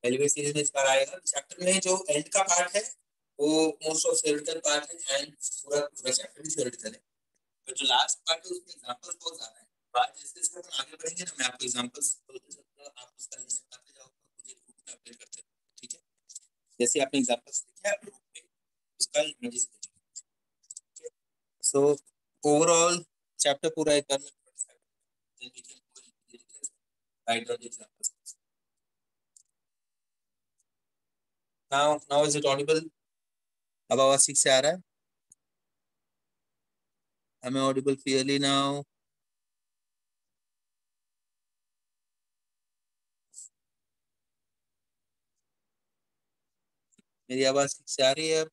Elevate series में इस बार आएगा। चैप्टर में जो एंड का पार्ट है वो मोस्ट ऑफ थ्योरेटिकल पार्ट है एंड पूरा पूरा चैप्टर भी थ्योरेटिकल है, तो जो लास्ट पार्ट है उसमें एग्जांपल्स बहुत ज्यादा है। बात जैसे जैसे अपन आगे बढ़ेंगे ना, मैं आपको एग्जांपल्स बोलते चलूंगा, आप उसका लिस्ट बनाते जाओ, मुझे ग्रुप में अपडेट करते रहो, ठीक है। जैसे आपने एग्जांपल्स लिखे आप ग्रुप में उसका इमेजेस भेजो। सो ओवरऑल चैप्टर पूरा एक बार में then we can go into details, write down the examples. Now is it audible? अब आवाज ठीक से आ रहा है? Am I audible clearly now? मेरी आवाज ठीक से आ रही है अब?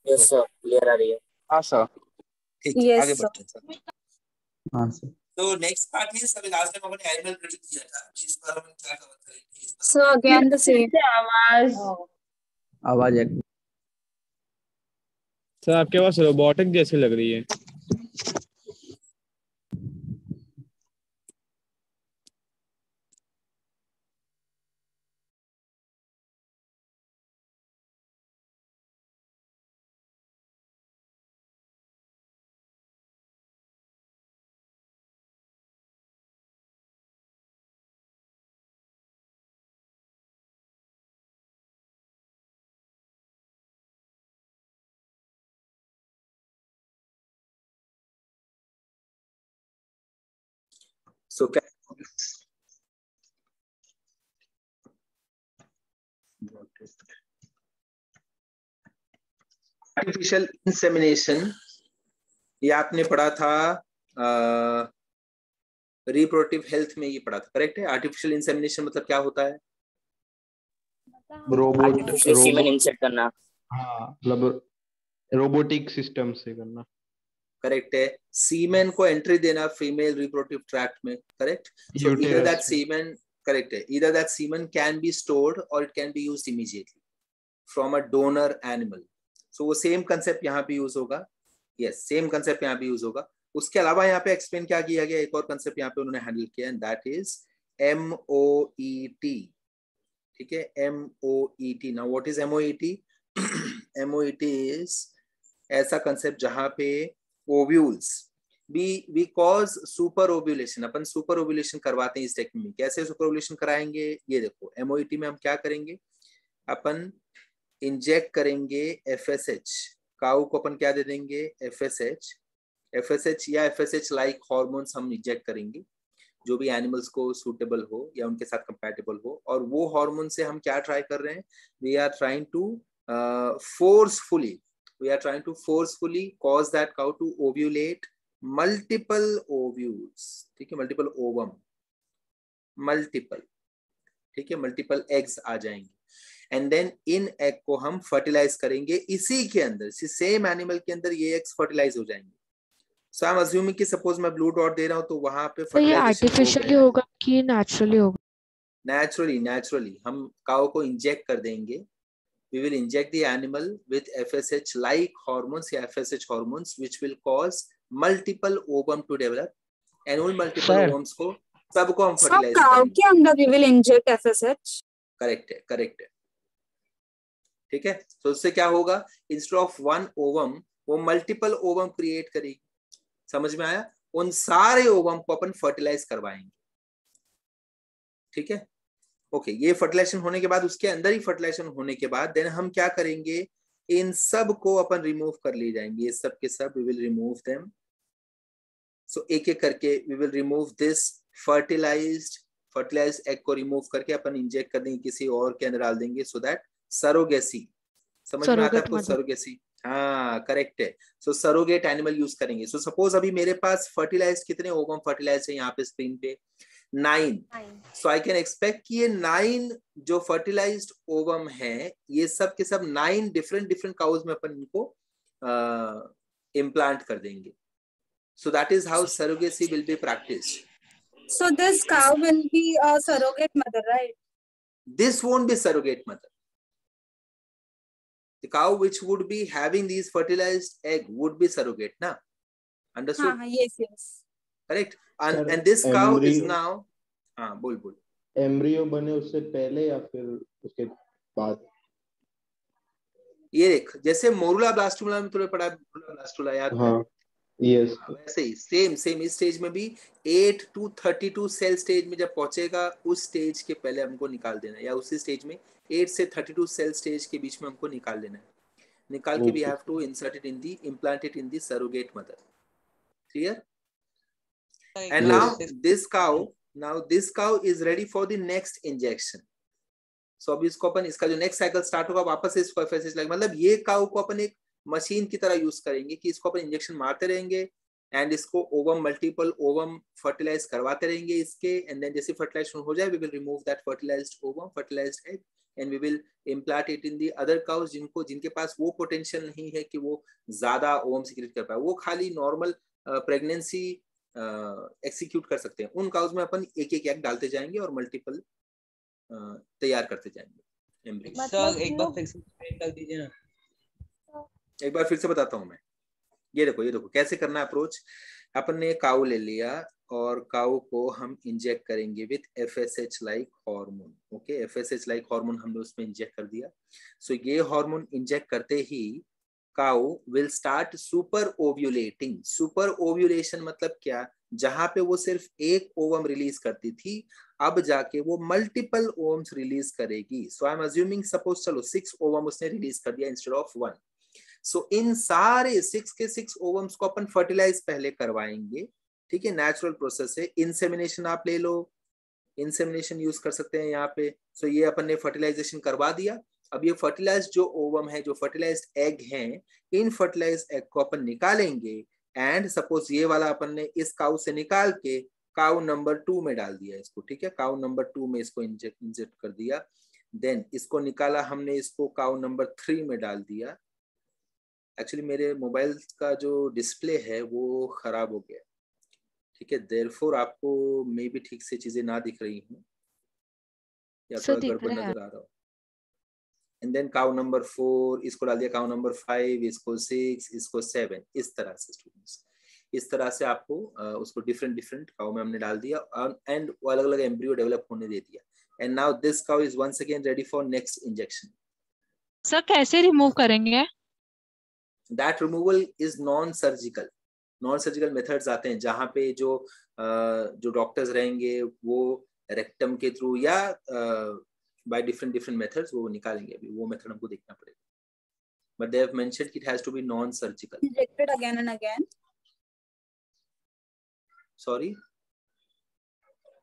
यस सर, क्लियर आ रही है। हाँ सर। ठीक है, Yes, आगे sir. बढ़ते हैं। हाँ सर। तो नेक्स्ट पार्ट में सभी लास्ट टाइम हमने एनिमल प्रेडिक्ट किया था, इस बार हम क्या कवर करेंगे इस बार? So again the same. आवाज एक सर आपके पास रोबोटिक जैसी लग रही है। So आर्टिफिशियल इंसेमिनेशन ये आपने पढ़ा था रिप्रोडक्टिव हेल्थ में, ये पढ़ा था, करेक्ट है? आर्टिफिशियल इंसेमिनेशन मतलब क्या होता है? आर्टिफिशियल सीमेन इंसर्ट करना। हाँ, मतलब रोबोटिक सिस्टम से करना। करेक्ट है। सीमेन को एंट्री देना फीमेल रिप्रोडक्टिव ट्रैक्ट में, correct? So either that semen, correct है, either that semen can be stored और it can be used immediately from a donor animal. So वो सेम कंसेप्ट यहाँ पे यूज होगा। यस, सेम कंसेप्ट यहाँ पे use होगा। उसके अलावा यहाँ पे एक्सप्लेन क्या किया गया, एक और कंसेप्ट यहाँ पे उन्होंने हैंडल किया, एंड दैट इज MOET। ठीक है, MOET। Now what is MOET? MOET is ऐसा कंसेप्ट जहां पे ovules we cause super ovulation. अपन सुपर ओव्यूलेशन करवाते हैं इस टेक्निक में। कैसे सुपर ओव्यूलेशन कराएंगे? ये देखो, MOET में हम क्या करेंगे, अपन इंजेक्ट करेंगे FSH। काऊ को अपन क्या दे देंगे? FSH या FSH लाइक हॉर्मोन्स हम इंजेक्ट करेंगे जो भी एनिमल्स को सूटेबल हो या उनके साथ कंपैटिबल हो। और वो हार्मोन से हम क्या ट्राई कर रहे हैं? We are trying to forcefully cause that cow to ovulate multiple ovules। ठीक है, मल्टीपल ओवम, मल्टीपल, ठीक है, मल्टीपल एग्स आ जाएंगे। एंड देन इन एग को हम फर्टिलाइज करेंगे इसी के अंदर, इसी सेम एनिमल के अंदर ये एग्स फर्टिलाइज हो जाएंगे। सो आई एम अज्यूमिंग कि सपोज मैं ब्लू डॉट दे रहा हूं तो वहां पे फर्टिलाइजेशन आर्टिफिशियली होगा कि नेचुरली होगा? नेचुरली हम काऊ को इंजेक्ट कर देंगे। We will inject the animal with FSH like hormones या FSH hormones which will cause multiple ovum to develop, and उन multiple ovums को सबको हम fertilize करेंगे। के अंदर we will inject FSH। Correct है। ठीक है, तो उससे क्या होगा? इंस्टेड ऑफ वन ओवम वो मल्टीपल ओवम क्रिएट करेगी। समझ में आया? उन सारे ओवम को अपन फर्टिलाइज करवाएंगे। ठीक है, ओके। ये फर्टिलाइजेशन होने के बाद, उसके अंदर ही फर्टिलाइजेशन होने के बाद देन हम क्या करेंगे? इन सब को अपन रिमूव कर ले जाएंगे, ये सब के सब we will remove them. So एक एक करके we will remove this fertilised egg को रिमूव करके अपन इंजेक्ट कर देंगे, किसी और के अंदर डाल देंगे, सो दैट सरोगेसी। समझ में आता है आपको? सरोगेसी, हाँ करेक्ट है। सो सरोगेट एनिमल यूज करेंगे। सो सपोज अभी मेरे पास फर्टिलाइज कितने ओवम फर्टिलाइज है यहाँ पे स्क्रीन पे? 9। सो आई कैन एक्सपेक्ट कि ये 9 जो फर्टिलाइज्ड ओवम है ये सब के सब 9 डिफरेंट काउज में अपन इनको इम्प्लांट कर देंगे। So that is how surrogacy will be practised. So this cow will be a surrogate mother, right? This won't be surrogate mother. The cow which would be having these fertilized egg would be surrogate, na? Understood? Yes, yes. Correct. Sir, And this cow is embryo- now, बोल बोल. Embryo बने उससे पहले या फिर उसके बाद? ये देख, जैसे मोरुला ब्लास्टुला में तुमने पढ़ा, मोरुला ब्लास्टुला याद है? हाँ, यस। वैसे ही सेम इस स्टेज में भी 8 to 32 सेल स्टेज में जब पहुंचेगा, उस स्टेज के पहले हमको निकाल देना है, या उसी स्टेज में 8 से 32 सेल स्टेज के बीच में हमको निकाल लेना है. निकाल के we have to insert it in the, implant it in the surrogate mother. Clear? And now this cow is ready for the next injection. So अभी इसको अपन, इसका जो नेक्स्ट साइकिल स्टार्ट होगा, वापस से इसको एफएसएच लाइक, मतलब ये काउ को अपन एक मशीन की तरह यूज करेंगे कि इसको अपन इंजेक्शन मारते रहेंगे एंड इसको ओवम, मल्टीपल ओवम फर्टिलाइज करवाते रहेंगे इसके, एंड देन जैसे फर्टिलाइजेशन हो जाए, we will remove that fertilised ovum, fertilised egg, and we will implant it in the other cows जिनके पास वो पोटेंशियल नहीं है कि वो ज्यादा ओवम सीक्रेट कर पाए, वो खाली नॉर्मल प्रेगनेंसी एक्सिक्यूट कर सकते हैं. उन काउज में अपन एक एक एग डालते जाएंगे और मल्टीपल तैयार करते जाएंगे. सर एक बार फिर से एक्सप्लेन कर दीजिए ना. एक बार फिर से बताता हूं मैं. ये देखो कैसे करना है अप्रोच. अपन ने काऊ ले लिया और काऊ को हम इंजेक्ट करेंगे with FSH like hormone. Okay, FSH like hormone हमने उसमें इंजेक्ट कर दिया. सो ये हार्मोन इंजेक्ट करते ही cow will start super ovulating. Super ovulation मतलब क्या? जहां पे वो सिर्फ एक ओवम रिलीज करती थी, अब जाके वो मल्टीपल ओवम्स रिलीज करेगी. सो आई एम अज्यूमिंग, सपोज चलो 6 ओवम उसने रिलीज कर दिया इंस्टेड ऑफ 1. सो इन सारे 6 के 6 ओवम्स को अपन फर्टिलाइज पहले करवाएंगे. ठीक है, नेचुरल प्रोसेस है. इंसेमिनेशन आप ले लो, इंसेमिनेशन यूज कर सकते हैं यहाँ पे. सो ये अपन ने फर्टिलाइजेशन करवा दिया. अब ये फर्टिलाइज्ड जो ओवम है, जो फर्टिलाइज्ड एग हैं, इन फर्टिलाइज्ड एग को अपन निकालेंगे एंड सपोज ये वाला अपन ने इस काउ से निकाल के काउ नंबर 2 में डाल दिया इसको. ठीक है, काउ नंबर 2 में इसको इंजेक्ट कर दिया. देन इसको निकाला हमने, इसको काउ नंबर 3 में डाल दिया. एक्चुअली मेरे मोबाइल का जो डिस्प्ले है वो खराब हो गया. ठीक है, देयरफॉर आपको मे भी ठीक से चीजें ना दिख रही हूँ या थोड़ा गड़बड़ नजर आ रहा हो. एंड देन काउ नंबर 4 इसको डाल दिया, काउ नंबर 5 इसको, 6 इसको, 7. इस तरह से स्टूडेंट्स, इस तरह से आपको उसको डिफरेंट काउ में हमने डाल दिया एंड वो अलग अलग एम्ब्रियो डेवलप होने दे दिया. And now this cow is once again ready for next injection. Sir कैसे रिमूव करेंगे? That removal is non surgical methods आते हैं, जहाँ पे जो डॉक्टर्स रहेंगे वो रेक्टम के थ्रू या by different methods वो निकालेंगे. अभी वो मेथड हमको देखना पड़ेगा. But they have mentioned it has to be non-surgical. Injected again and again. Sorry?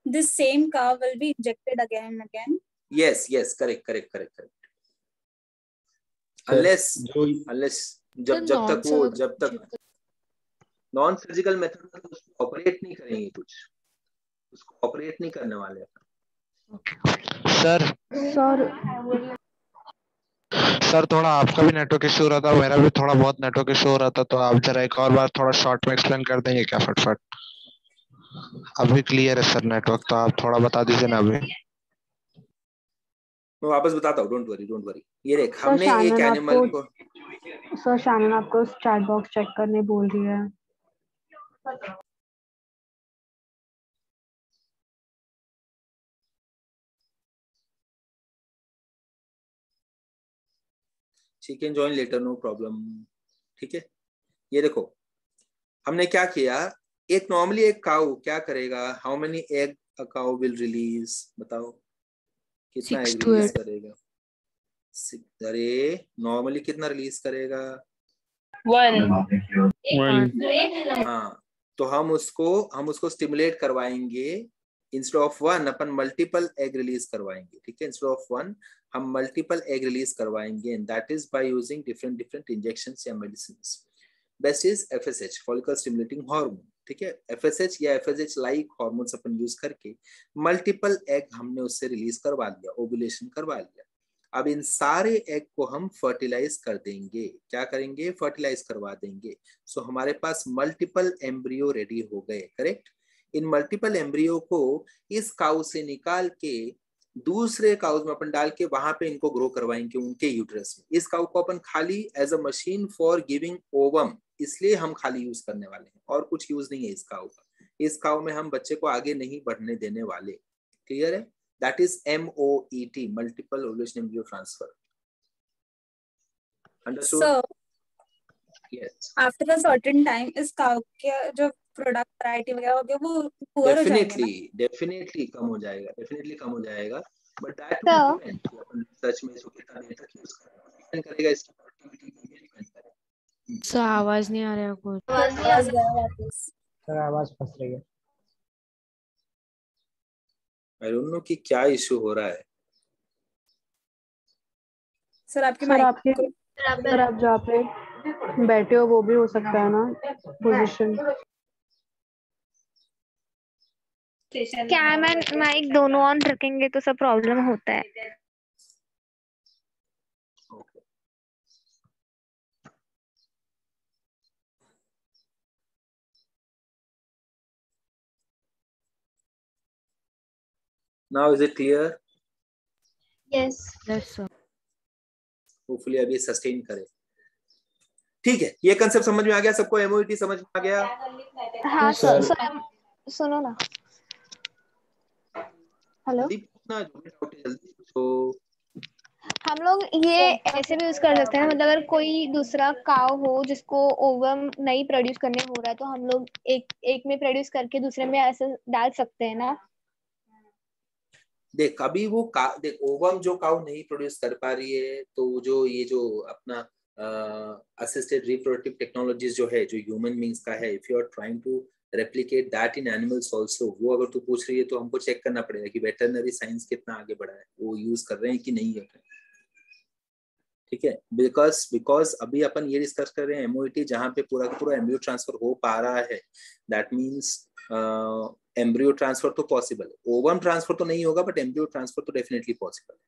This same cow will be injected again and again. Yes, correct. Unless जब तक नॉन सर्जिकल मेथड में उसको ऑपरेट नहीं करेंगे, कुछ उसको ऑपरेट नहीं करने वाले. सर थोड़ा आपका भी नेटवर्क इशू हो रहा था, मेरा भी थोड़ा बहुत नेटवर्क इशू हो रहा था, तो आप जरा एक और बार थोड़ा शॉर्ट में एक्सप्लेन कर देंगे क्या फटफट? अभी क्लियर है सर नेटवर्क, तो आप थोड़ा बता दीजिए ना. अभी मैं वापस बताता हूँ, डोंट वरी. ये देख, हमने एक एनिमल को. सर शैनन आपको चैट बॉक्स चेक करने बोल रही है. She can join later, no problem. ठीक है, ये देखो हमने क्या किया. एक नॉर्मली एक काउ क्या करेगा? How many egg a cow will release? बताओ कितना एग रिलीज करेगा? अरे नॉर्मली कितना रिलीज करेगा? 1. हाँ, तो हम उसको स्टिमुलेट करवाएंगे. इंस्टेड ऑफ 1 अपन मल्टीपल एग रिलीज करवाएंगे. ठीक है, इंस्टेड ऑफ 1 हम मल्टीपल एग रिलीज करवाएंगे, and that is by using different injections या medicines. Best is FSH, follicle stimulating hormone. ठीक है, एफएसएच या एफएसएच लाइक हार्मोन्स अपन यूज करके मल्टीपल एग हमने उससे रिलीज करवा लिया, ओव्यूलेशन करवा लिया. अब इन सारे एग को हम फर्टिलाइज कर देंगे. क्या करेंगे? फर्टिलाइज करवा देंगे. सो हमारे पास मल्टीपल एम्ब्रियो रेडी हो गए. करेक्ट. इन मल्टीपल एम्ब्रियो को इस काउ से निकाल के दूसरे काउज में अपन डाल के वहां पे इनको ग्रो करवाएंगे उनके यूट्रस में। इस काउ को अपन खाली as a machine for giving ovum इसलिए हम खाली यूज करने वाले हैं, और कुछ यूज नहीं है इस काउ का। इस काउ में हम बच्चे को आगे नहीं बढ़ने देने वाले। क्लियर है? That is MOET, multiple ovulation embryo transfer. Understood? So yes, after a certain time इस cow के जो प्रोडक्ट वैरायटी वगैरह हो गया वो पुअर हो जाएंगे ना? डेफिनेटली कम हो जाएगा, डेफिनेटली कम हो जाएगा। बट दैट So डिपेंड कि अपन रिसर्च में इसको कितना देर तक यूज कर रहे हैं, डिपेंड करेगा इसकी प्रोडक्टिविटी पे भी डिपेंड करेगा। सर आवाज नहीं आ रहा कुछ। आवाज गया वापस। सर आवाज फंस रही है। आई डोंट नो कि क्या इशू हो रहा है। सर आपके सर माइक आपके को सर आप जहाँ पे बैठे हो वो भी हो सकता है ना पोजीशन। कैम एंड माइक दोनों ऑन रखेंगे तो सब प्रॉब्लम होता है। Now is it clear? Yes yes sir. Hopefully अभी सस्टेन करे। ठीक है, ये कंसेप्ट समझ में आ गया सबको? MOET समझ में आ गया? हाँ सर सुनो ना। हेलो, जल्दी पूछना, जो भी डाउट है जल्दी पूछो। हम लोग ये ऐसे भी यूज कर सकते हैं, मतलब अगर कोई दूसरा काव हो जिसको ओवम नहीं प्रोड्यूस करने हो रहा है तो हम लोग एक में प्रोड्यूस करके दूसरे में ऐसे डाल सकते हैं ना? देख अभी वो देख ओवम जो काउ नहीं प्रोड्यूस कर पा रही है, तो जो ये जो अपना असिस्टेड रिप्रोडक्टिव टेक्नोलॉजीज जो है, जो ह्यूमन बींग्स का है, if you are trying to replicate that in animals also, वो अगर तू पूछ रही है तो हमको चेक करना पड़ेगा कि वेटरनरी साइंस कितना आगे बढ़ा है, वो यूज कर रहे हैं कि नहीं कर रहे हैं। ठीक है, बिकॉज अभी अपन ये डिस्कस कर रहे हैं MOET जहाँ पे पूरा का पूरा एम्ब्रियो ट्रांसफर हो पा रहा है, दैट मीन्स एम्ब्रियो ट्रांसफर तो पॉसिबल है। ओवम ट्रांसफर तो नहीं होगा बट एम्ब्रियो ट्रांसफर तो डेफिनेटली पॉसिबल है।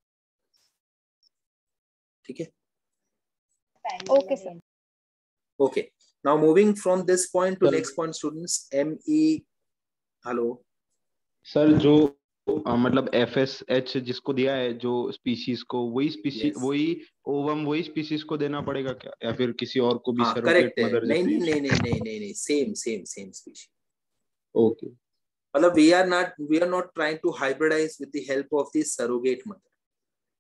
ठीक है, okay sir. Okay, now moving from this point two next point students. Hello sir, जो मतलब FSH जिसको दिया है जो स्पीशीज को, वही स्पीशीज वही ओवम वही स्पीशीज को देना पड़ेगा क्या, या फिर किसी और को भी? सरोगेट करेक्ट है। मदर नहीं नहीं नहीं नहीं नहीं नहीं नहीं, सेम स्पीशीज। ओके, मतलब we are not trying to hybridize with the help of the surrogate mother.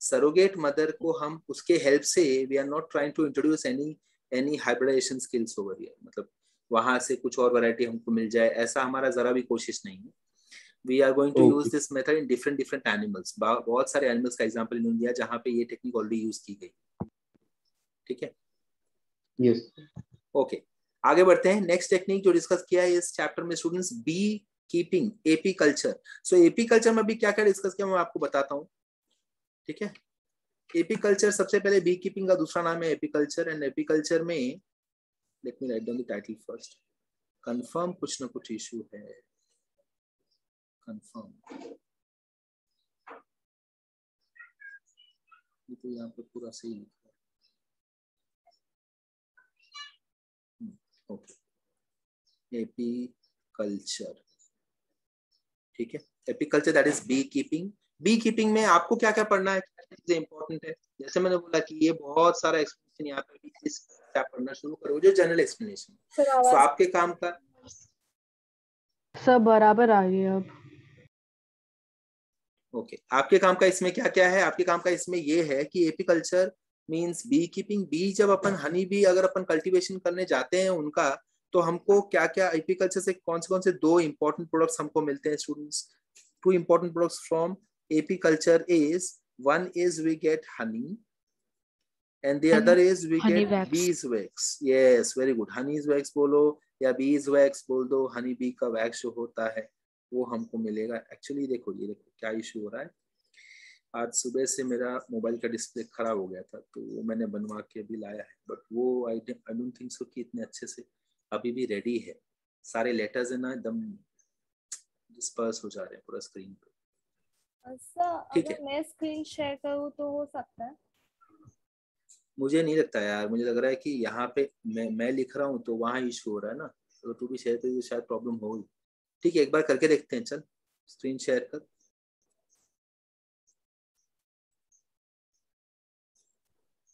Surrogate mother को हम उसके help से we are not trying to introduce any hybridization skills over here. मतलब वहां से कुछ और वैरायटी हमको मिल जाए, ऐसा हमारा जरा भी कोशिश नहीं है। We are going to use this method in different animals. बहुत सारे एनिमल्स का एग्जांपल इन्होंने दिया जहाँ पे ये टेक्निक ऑलरेडी यूज की गई। ठीक है, यस ओके, आगे बढ़ते हैं। नेक्स्ट टेक्निक जो डिस्कस किया है इस चैप्टर में students, bee keeping, apiculture. So apiculture में अभी क्या क्या डिस्कस किया मैं आपको बताता हूँ। ठीक है, एपी कल्चर सबसे पहले बी कीपिंग का दूसरा नाम है apiculture. And apiculture में let me write down the title first. Confirm कुछ ना कुछ इशू है, कंफर्म। ये तो यहाँ पे पूरा सही लिखा है। Okay, apiculture. ठीक है, apiculture that is bee keeping. Bee keeping में आपको क्या क्या पढ़ना है, क्या चीजें इंपॉर्टेंट है। जैसे मैंने बोला कि ये बहुत सारा एक्सप्लेनेशन यहाँ पे भी, इस क्या पढ़ना शुरू करो जो जनरल एक्सप्लेनेशन। तो आपके काम का सब बराबर आ रही है अब। ओके, आपके काम का इसमें क्या क्या है। आपके काम का इसमें ये है कि apiculture means bee keeping. Bee जब अपन हनी बी अगर अपन कल्टीवेशन करने जाते हैं उनका, तो हमको क्या क्या एपीकल्चर से कौन से दो इंपॉर्टेंट प्रोडक्ट्स हमको मिलते हैं students. Two important products from apiculture is, one is we get honey and the other is we honey get wax. bees wax. Yes, very good. honey's wax बोलो या bees wax बोल दो, honey bee का wax जो होता है वो हमको मिलेगा। एक्चुअली देखो, ये देखो क्या इशू हो रहा है। आज सुबह से मेरा मोबाइल का डिस्प्ले खराब हो गया था, तो वो मैंने बनवा के अभी लाया है, बट वो आई डोंट थिंक सो कि इतने अच्छे से अभी भी रेडी है। सारे लेटर्स है ना एकदम डिस्पर्स हो जा रहे हैं पूरा स्क्रीन पे। ठीक है, अगर मैं स्क्रीन शेयर करूँ तो हो सकता है? मुझे नहीं लगता यार, मुझे लग रहा है कि यहाँ पे मैं लिख रहा हूँ तो वहाँ इशू हो रहा है ना, तो तू भी शेयर करिए, शायद प्रॉब्लम होगी। ठीक है, एक बार करके देखते हैं। चल स्क्रीन शेयर कर।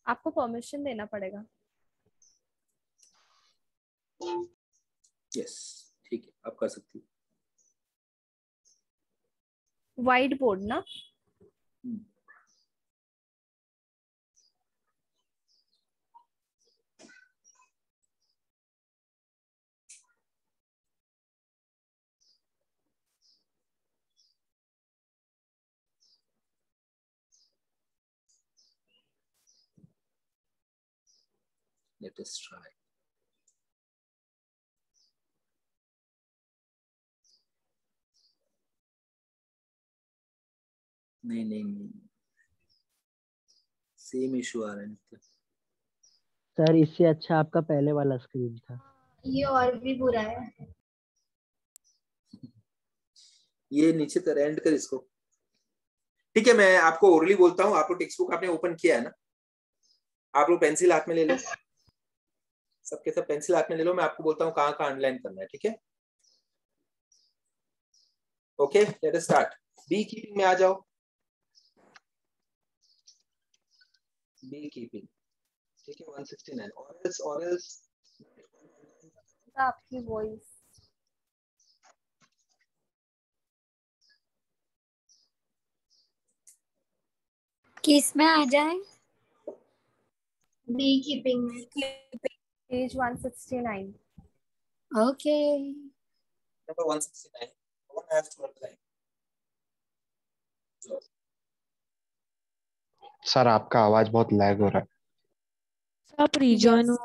आपको परमिशन देना पड़ेगा। यस, ठीक है, आप कर सकती हो। व्हाइट बोर्ड ना? Let us try. नहीं नहीं नहीं, सेम इशू आ रहा है मतलब। सर इससे अच्छा आपका पहले वाला स्क्रीन था। ये और भी बुरा है। ये नीचे कर, एंड कर इसको। ठीक है, मैं आपको ओरली बोलता हूँ। आप लोग टेक्स्ट बुक आपने ओपन किया है ना? आप लोग पेंसिल हाथ में ले लो, सबके सब पेंसिल हाथ में ले लो। मैं आपको बोलता हूँ कहाँ कहाँ अंडरलाइन करना है, ठीक है? Okay, let us start. Bee keeping में आ जाओ। बी कीपिंग, ठीक है, 169। और एल्स आपकी वॉइस किस में आ जाए? बी कीपिंग में, page 169। Okay. Number 169, one has to apply. Sir आपका आवाज बहुत लैग हो रहा है। आप रिजॉइन हो